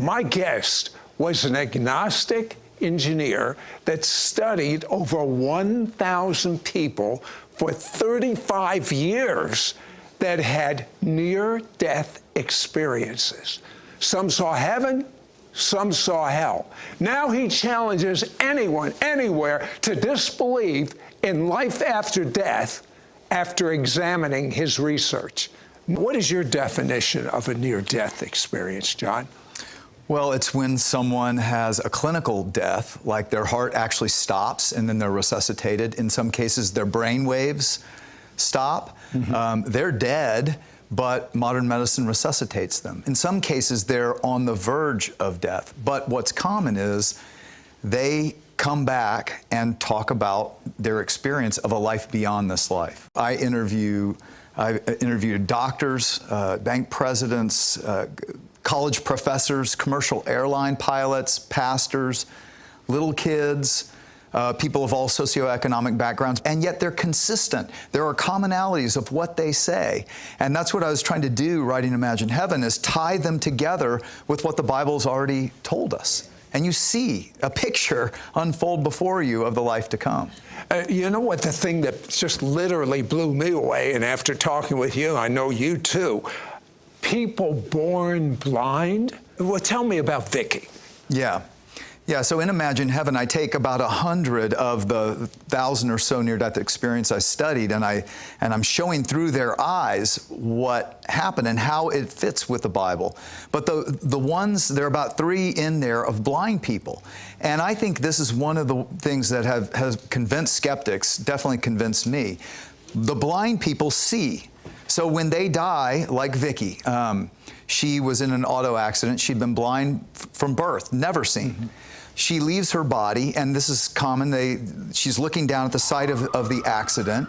My guest was an agnostic engineer that studied over 1,000 people for 35 years that had near-death experiences. Some saw heaven, some saw hell. Now he challenges anyone, anywhere, to disbelieve in life after death after examining his research. What is your definition of a near-death experience, John? Well, it's when someone has a clinical death, like their heart actually stops and then they're resuscitated. In some cases, their brain waves stop. They're dead, but modern medicine resuscitates them. In some cases, they're on the verge of death. But what's common is they come back and talk about their experience of a life beyond this life. I interviewed doctors, bank presidents, college professors, commercial airline pilots, pastors, little kids, people of all socioeconomic backgrounds, and yet they're consistent. There are commonalities of what they say. And that's what I was trying to do writing Imagine Heaven, is tie them together with what the Bible's already told us. And you see a picture unfold before you of the life to come. You know what, the thing that just literally blew me away, and after talking with you, I know you too, people born blind? Well, tell me about Vicky. Yeah, so in Imagine Heaven, I take about 100 of the 1,000 or so near-death experience I studied, and I'm showing through their eyes what happened and how it fits with the Bible. But the ones, there are about 3 in there of blind people. And I think this is one of the things that has convinced skeptics, definitely convinced me. The blind people see. So when they die, like Vicky, she was in an auto accident. She'd been blind from birth, never seen. She leaves her body, and this is common. She's looking down at the site of the accident,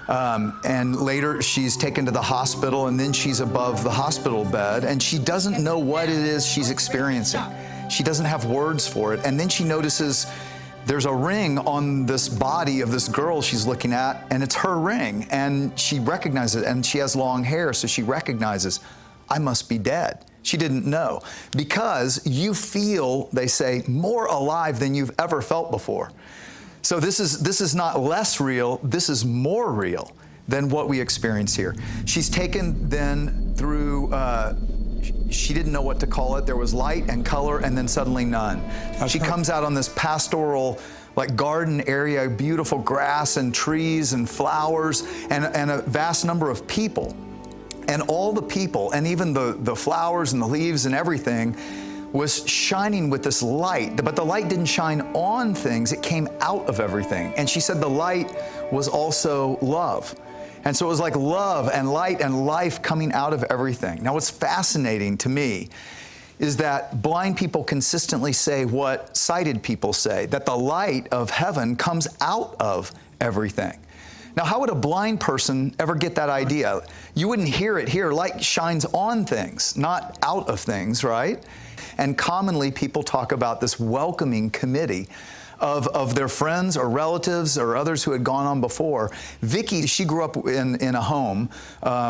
and later she's taken to the hospital, and then she's above the hospital bed, and she doesn't know what it is she's experiencing. She doesn't have words for it, and then she notices there's a ring on this body of this girl she's looking at, and it's her ring, and she recognizes it, and she has long hair, so she recognizes, I must be dead. She didn't know. Because you feel, they say, more alive than you've ever felt before. So this is not less real, this is more real than what we experience here. She's taken then through, she didn't know what to call it. There was light and color and then suddenly none. Okay. She comes out on this pastoral, like garden area, beautiful grass and trees and flowers and a vast number of people. And all the people, and even the flowers and the leaves and everything, was shining with this light. But the light didn't shine on things, it came out of everything. And she said the light was also love. And so it was like love and light and life coming out of everything. Now what's fascinating to me is that blind people consistently say what sighted people say, that the light of heaven comes out of everything. Now, how would a blind person ever get that idea? You wouldn't hear it here. Light shines on things, not out of things, right? And commonly, people talk about this welcoming committee of their friends or relatives or others who had gone on before. Vicky, she grew up in a home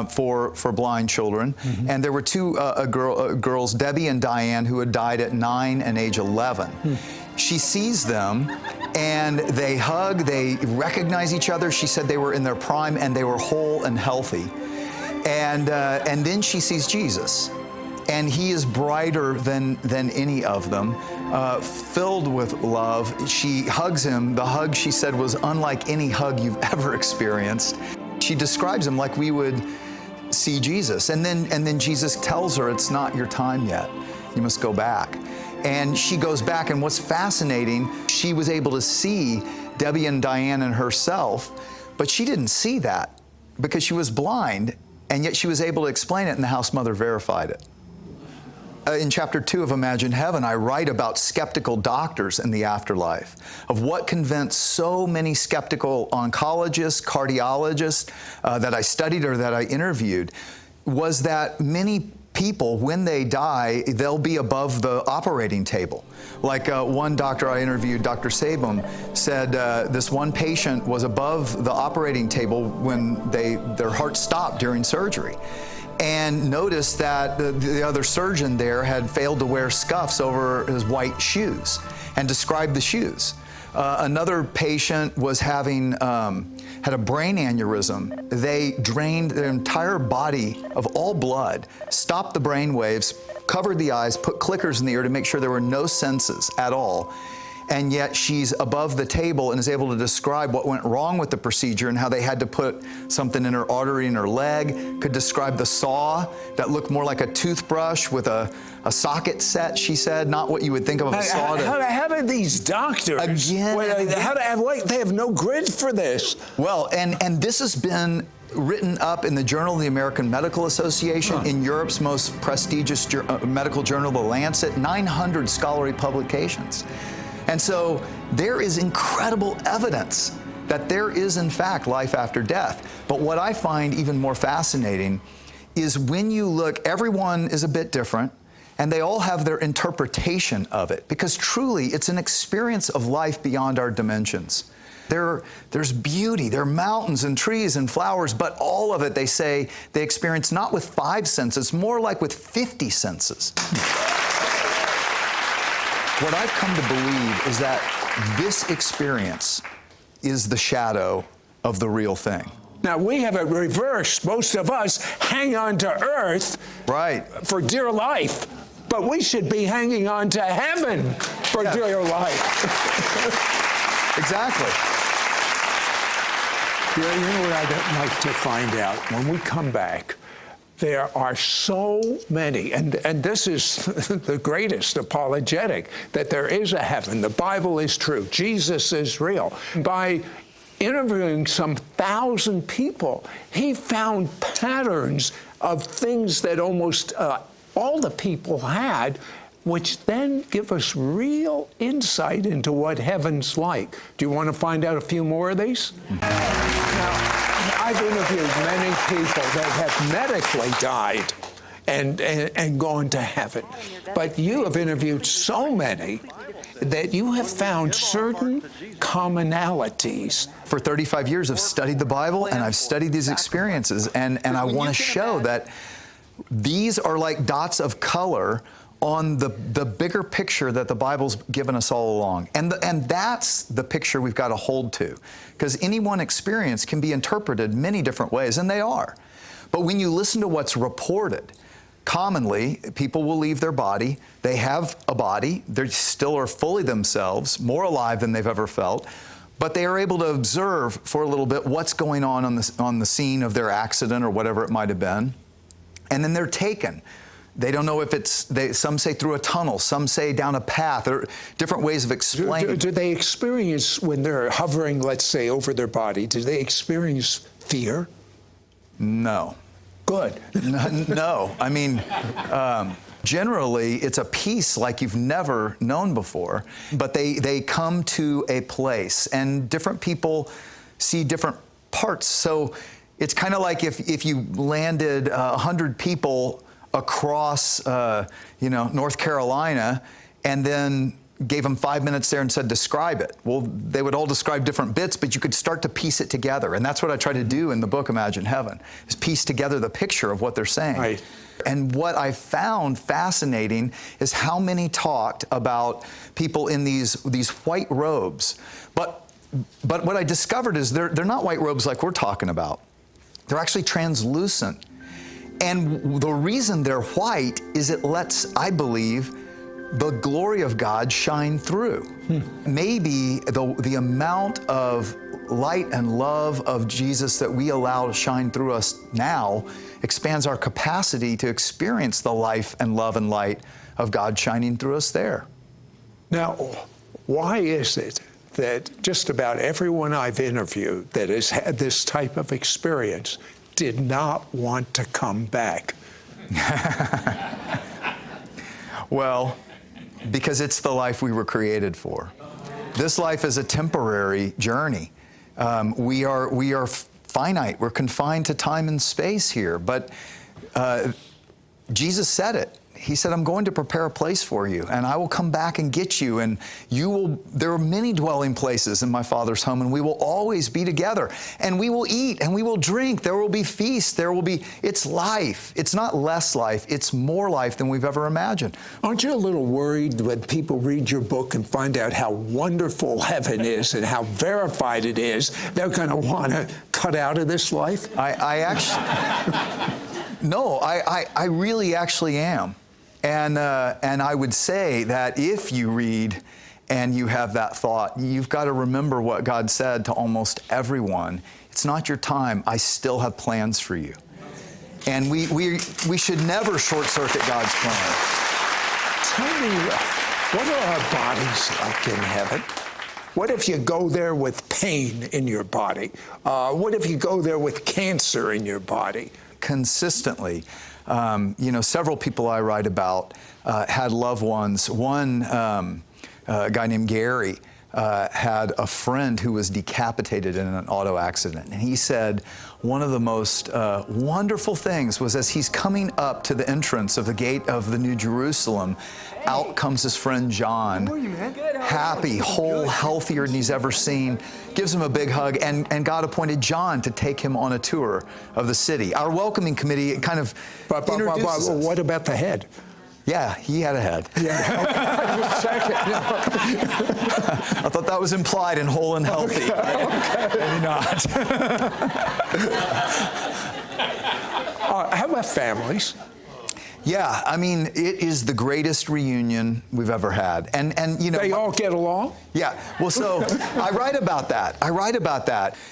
for blind children, and there were 2 girls, Debbie and Diane, who had died at 9 and age 11. She sees them, and they hug, they recognize each other. She said they were in their prime, and they were whole and healthy. And then she sees Jesus, and he is brighter than any of them, filled with love. She hugs him. The hug, she said, was unlike any hug you've ever experienced. She describes him like we would see Jesus. And then Jesus tells her, it's not your time yet. You must go back. And she goes back, and what's fascinating, she was able to see Debbie and Diane and herself, but she didn't see that because she was blind, and yet she was able to explain it, and the house mother verified it. In chapter 2 of Imagine Heaven, I write about skeptical doctors in the afterlife, of what convinced so many skeptical oncologists, cardiologists that I studied or that I interviewed, was that many people, when they die, they'll be above the operating table. Like one doctor I interviewed, Dr. Sabum, said this one patient was above the operating table when their heart stopped during surgery. and noticed that the other surgeon there had failed to wear scuffs over his white shoes and described the shoes. Another patient was had a brain aneurysm. They drained their entire body of all blood, stopped the brain waves, covered the eyes, put clickers in the ear to make sure there were no senses at all. And yet she's above the table and is able to describe what went wrong with the procedure and how they had to put something in her artery in her leg, could describe the saw that looked more like a toothbrush with a socket set, she said, not what you would think of a saw. How do these doctors, Again, they have no grid for this? Well, and this has been written up in the Journal of the American Medical Association, in Europe's most prestigious medical journal, The Lancet, 900 scholarly publications. And so there is incredible evidence that there is, in fact, life after death. But what I find even more fascinating is when you look, everyone is a bit different, and they all have their interpretation of it, because truly it's an experience of life beyond our dimensions. There's beauty, there are mountains and trees and flowers, but all of it, they say, they experience not with 5 senses, more like with 50 senses. What I've come to believe is that this experience is the shadow of the real thing. Now, we have it reversed. Most of us hang on to earth for dear life, but we should be hanging on to heaven for dear life. Exactly. You know what I'd like to find out? When we come back, there are so many, and this is the greatest apologetic, that there is a heaven. The Bible is true. Jesus is real. By interviewing some 1,000 people, he found patterns of things that almost all the people had, which then give us real insight into what heaven's like. Do you want to find out a few more of these? Now, I've interviewed many people that have medically died and gone to heaven. But you have interviewed so many that you have found certain commonalities. For 35 years, I've studied the Bible and I've studied these experiences, and I want to show that these are like dots of color on the bigger picture that the Bible's given us all along. And that's the picture we've got to hold to. Because any one experience can be interpreted many different ways, and they are. But when you listen to what's reported, commonly, people will leave their body. They have a body. They still are fully themselves, more alive than they've ever felt. But they are able to observe for a little bit what's going on the scene of their accident or whatever it might have been. And then they're taken. They don't know if some say through a tunnel, some say down a path, or different ways of explaining. Do they experience, when they're hovering, let's say, over their body, do they experience fear? No. Good. No. I mean, generally, it's a peace like you've never known before, but they come to a place, and different people see different parts. So it's kind of like if you landed 100 people across, North Carolina, and then gave them 5 minutes there and said, describe it. Well, they would all describe different bits, but you could start to piece it together. And that's what I try to do in the book, Imagine Heaven, is piece together the picture of what they're saying. Right. And what I found fascinating is how many talked about people in these white robes. But what I discovered is they're not white robes like we're talking about. They're actually translucent. And the reason they're white is it lets, I believe, the glory of God shine through. Maybe the amount of light and love of Jesus that we allow to shine through us now expands our capacity to experience the life and love and light of God shining through us there. Now, why is it that just about everyone I've interviewed that has had this type of experience did not want to come back? Well, because it's the life we were created for. This life is a temporary journey. We are finite. We're confined to time and space here. But Jesus said it. he said, I'm going to prepare a place for you, and I will come back and get you, and there are many dwelling places in my Father's home, and we will always be together, and we will eat, and we will drink. There will be feasts. It's life. It's not less life. It's more life than we've ever imagined. Aren't you a little worried when people read your book and find out how wonderful heaven is and how verified it is, they're going to want to cut out of this life? I actually, no, I really actually am. And I would say that if you read and you have that thought, you've got to remember what God said to almost everyone. It's not your time. I still have plans for you. And we should never short-circuit God's plan. Tell me, what are our bodies like in heaven? What if you go there with pain in your body? What if you go there with cancer in your body? Consistently. Several people I write about had loved ones. One a guy named Gary had a friend who was decapitated in an auto accident. And he said one of the most wonderful things was as he's coming up to the entrance of the gate of the New Jerusalem, out comes his friend John, happy, whole, healthier than he's ever seen, gives him a big hug, and God appointed John to take him on a tour of the city. Our welcoming committee kind of introduces us. What about the head? Yeah, he had a head. Yeah. I thought that was implied in whole and healthy. Okay. Maybe not. How about families? Yeah, I mean, it is the greatest reunion we've ever had. And they all get along? Yeah. Well, so I write about that.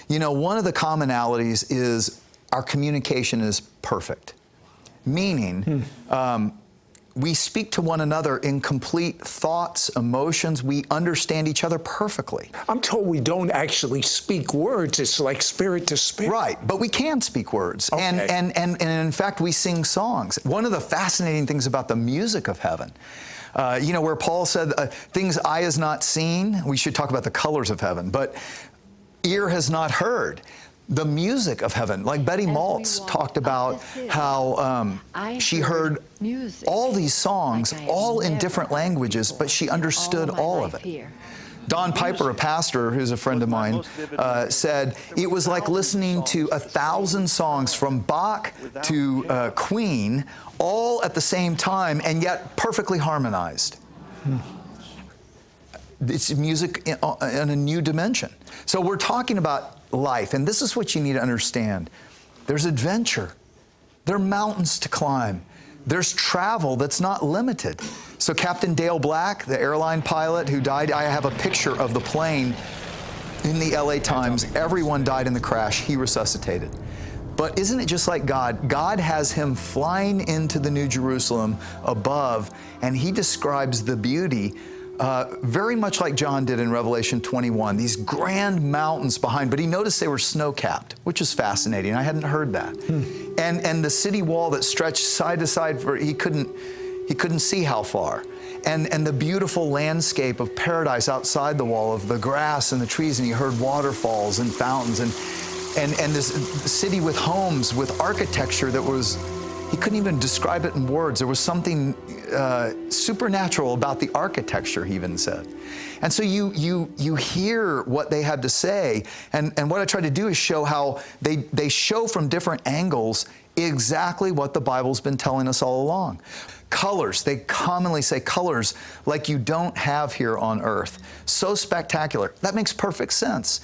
One of the commonalities is our communication is perfect. Meaning, we speak to one another in complete thoughts, emotions. We understand each other perfectly. I'm told we don't actually speak words. It's like spirit to spirit. Right, but we can speak words. Okay. And in fact, we sing songs. One of the fascinating things about the music of heaven, where Paul said, things eye has not seen, we should talk about the colors of heaven, but ear has not heard. The music of heaven, like Betty Maltz talked about how she heard all these songs, all in different languages, but she understood all of it. Don Piper, a pastor who's a friend of mine, said it was like listening to 1,000 songs from Bach to Queen, all at the same time, and yet perfectly harmonized. It's music in a new dimension. So we're talking about life, and this is what you need to understand. There's adventure. There are mountains to climb. There's travel that's not limited. So Captain Dale Black, the airline pilot who died, I have a picture of the plane in the LA Times. Everyone died in the crash. He resuscitated. But isn't it just like God? God has him flying into the New Jerusalem above, and he describes the beauty very much like John did in Revelation 21, these grand mountains behind, but he noticed they were snow-capped, which is fascinating. I hadn't heard that. And the city wall that stretched side to side, he couldn't see how far. And the beautiful landscape of paradise outside the wall, of the grass and the trees, and he heard waterfalls and fountains, and this city with homes, with architecture that was, he couldn't even describe it in words. There was something supernatural about the architecture, he even said. And so you hear what they had to say, and what I try to do is show how they show from different angles exactly what the Bible's been telling us all along. Colors, they commonly say colors like you don't have here on earth. So spectacular. That makes perfect sense.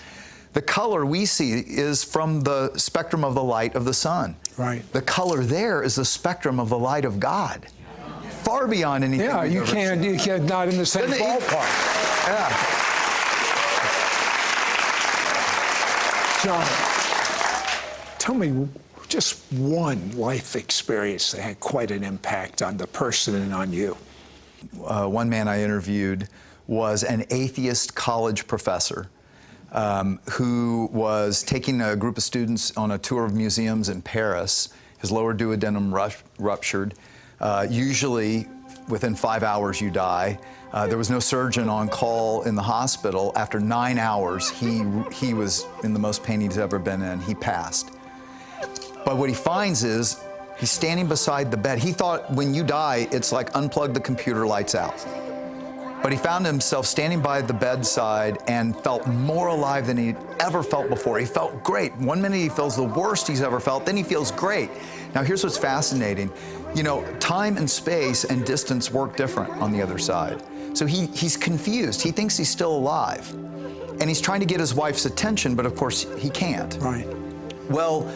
The color we see is from the spectrum of the light of the sun. Right. The color there is the spectrum of the light of God. Far beyond anything. Yeah, you can't, not in the same ballpark. Yeah. John, tell me just one life experience that had quite an impact on the person and on you. One man I interviewed was an atheist college professor who was taking a group of students on a tour of museums in Paris. His lower duodenum ruptured. Usually, within 5 hours, you die. There was no surgeon on call in the hospital. After 9 hours, he was in the most pain he's ever been in. He passed. But what he finds is He's standing beside the bed. He thought when you die, it's like unplug the computer, lights out. But he found himself standing by the bedside and felt more alive than he'd ever felt before. He felt great. One minute he feels the worst he's ever felt, then he feels great. Now here's what's fascinating. You know, time and space and distance work different on the other side. So he's confused. He thinks he's still alive. And he's trying to get his wife's attention, but of course he can't. Right. Well,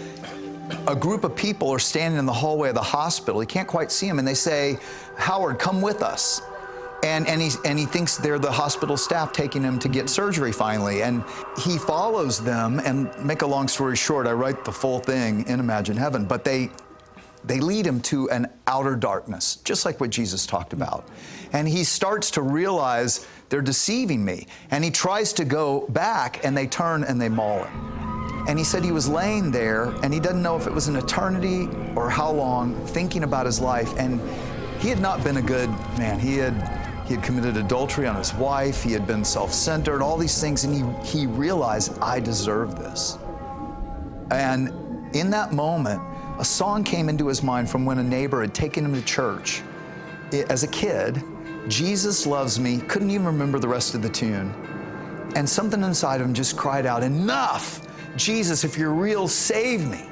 a group of people are standing in the hallway of the hospital. He can't quite see him, and they say, "Howard, come with us." And he thinks they're the hospital staff taking him to get surgery finally. And he follows them, and make a long story short, I write the full thing in Imagine Heaven, but they lead him to an outer darkness, just like what Jesus talked about. And he starts to realize they're deceiving me. And he tries to go back, and they turn and they maul him. And he said he was laying there, and he doesn't know if it was an eternity or how long, thinking about his life. And he had not been a good man. He had committed adultery on his wife. He had been self-centered, all these things. And he realized, I deserve this. And in that moment, a song came into his mind from when a neighbor had taken him to church. As a kid, Jesus loves me, couldn't even remember the rest of the tune. And something inside of him just cried out, enough! Jesus, if you're real, save me.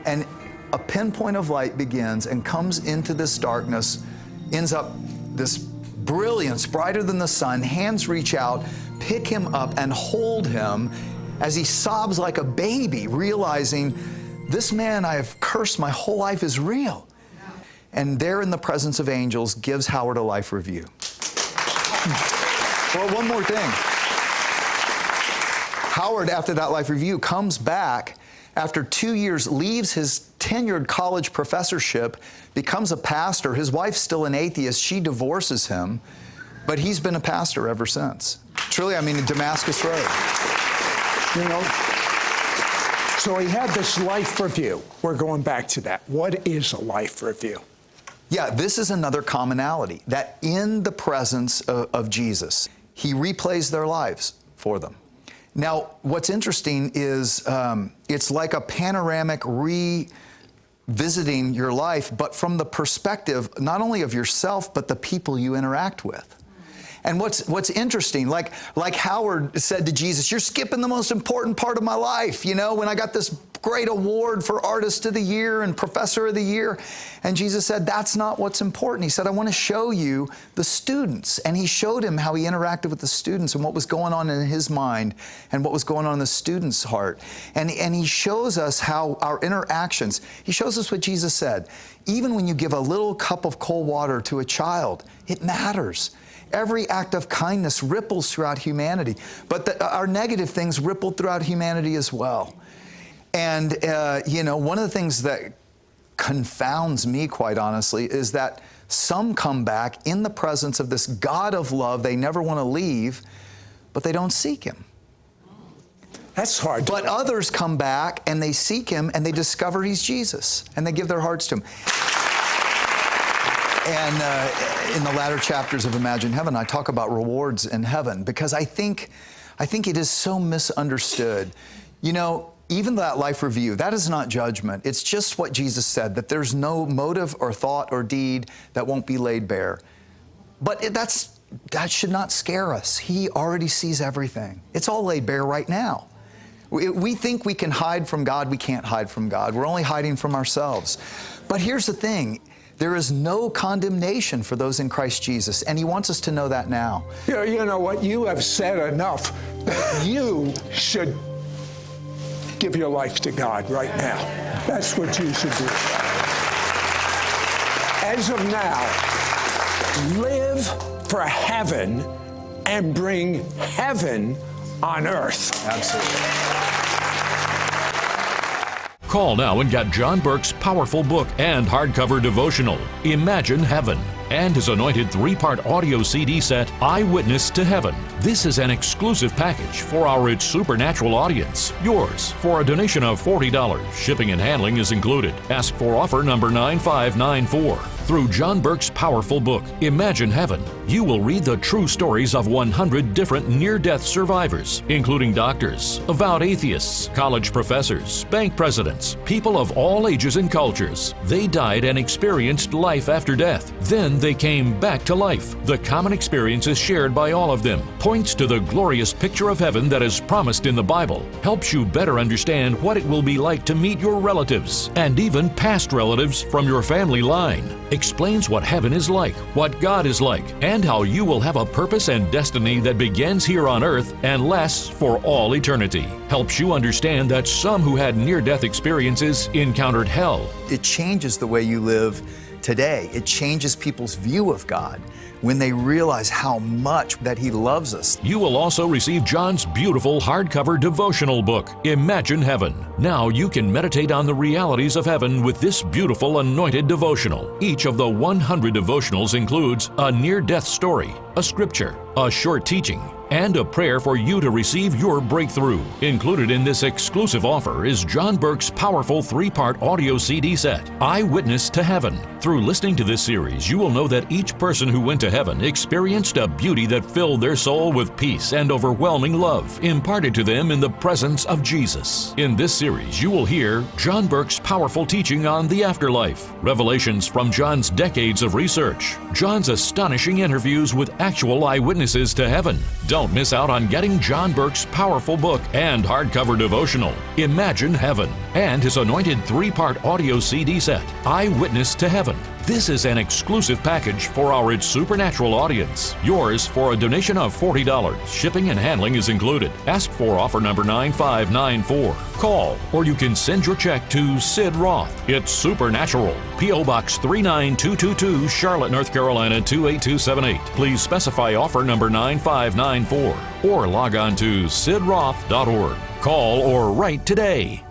And a pinpoint of light begins and comes into this darkness, ends up this brilliance, brighter than the sun. Hands reach out, pick him up, and hold him as he sobs like a baby, realizing this man I have cursed my whole life is real. And there in the presence of angels gives Howard a life review. Well, one more thing. Howard, after that life review, comes back after 2 years, leaves his tenured college professorship, becomes a pastor. His wife's still an atheist. She divorces him, but he's been a pastor ever since. Truly, I mean, in Damascus Road. You know, so he had this life review. We're going back to that. What is a life review? Yeah, this is another commonality, that in the presence of Jesus, he replays their lives for them. Now, what's interesting is it's like a panoramic revisiting your life, but from the perspective not only of yourself, but the people you interact with. And what's interesting, like Howard said to Jesus, you're skipping the most important part of my life, you know, when I got this great award for Artist of the Year and Professor of the Year. And Jesus said, that's not what's important. He said, I want to show you the students. And he showed him how he interacted with the students and what was going on in his mind and what was going on in the student's heart. And he shows us how our interactions, he shows us what Jesus said. Even when you give a little cup of cold water to a child, it matters. Every act of kindness ripples throughout humanity, but our negative things ripple throughout humanity as well. And, you know, one of the things that confounds me, quite honestly, is that some come back in the presence of this God of love they never want to leave, but they don't seek Him. That's hard. But others come back and they seek Him and they discover He's Jesus and they give their hearts to Him. And in the latter chapters of Imagine Heaven, I talk about rewards in heaven because I think it is so misunderstood. You know, even that life review, that is not judgment. It's just what Jesus said, that there's no motive or thought or deed that won't be laid bare. But that should not scare us. He already sees everything. It's all laid bare right now. We think we can hide from God. We can't hide from God. We're only hiding from ourselves. But here's the thing. There is no condemnation for those in Christ Jesus, and He wants us to know that now. You know what? You have said enough that you should give your life to God right now. That's what you should do. As of now, live for heaven and bring heaven on earth. Absolutely. Call now and get John Burke's powerful book and hardcover devotional, Imagine Heaven, and his anointed 3-part audio CD set, Eyewitness to Heaven. This is an exclusive package for our It's Supernatural audience. Yours for a donation of $40. Shipping and handling is included. Ask for offer number 9594. Through John Burke's powerful book, Imagine Heaven, you will read the true stories of 100 different near-death survivors, including doctors, avowed atheists, college professors, bank presidents, people of all ages and cultures. They died and experienced life after death. Then they came back to life. The common experiences shared by all of them points to the glorious picture of heaven that is promised in the Bible, helps you better understand what it will be like to meet your relatives, and even past relatives from your family line. Explains what heaven is like, what God is like, and how you will have a purpose and destiny that begins here on earth and lasts for all eternity. Helps you understand that some who had near-death experiences encountered hell. It changes the way you live today. It changes people's view of God when they realize how much that He loves us. You will also receive John's beautiful hardcover devotional book, Imagine Heaven. Now you can meditate on the realities of heaven with this beautiful anointed devotional. Each of the 100 devotionals includes a near-death story, a scripture, a short teaching, and a prayer for you to receive your breakthrough. Included in this exclusive offer is John Burke's powerful 3-part audio CD set, Eyewitness to Heaven. Through listening to this series, you will know that each person who went to heaven experienced a beauty that filled their soul with peace and overwhelming love imparted to them in the presence of Jesus. In this series, you will hear John Burke's powerful teaching on the afterlife, revelations from John's decades of research, John's astonishing interviews with actual eyewitnesses to heaven. Don't miss out on getting John Burke's powerful book and hardcover devotional, Imagine Heaven, and his anointed 3-part audio CD set, Eyewitness to Heaven. This is an exclusive package for our It's Supernatural audience. Yours for a donation of $40. Shipping and handling is included. Ask for offer number 9594. Call, or you can send your check to Sid Roth. It's Supernatural. P.O. Box 39222, Charlotte, North Carolina 28278. Please specify offer number 9594 or log on to sidroth.org. Call or write today.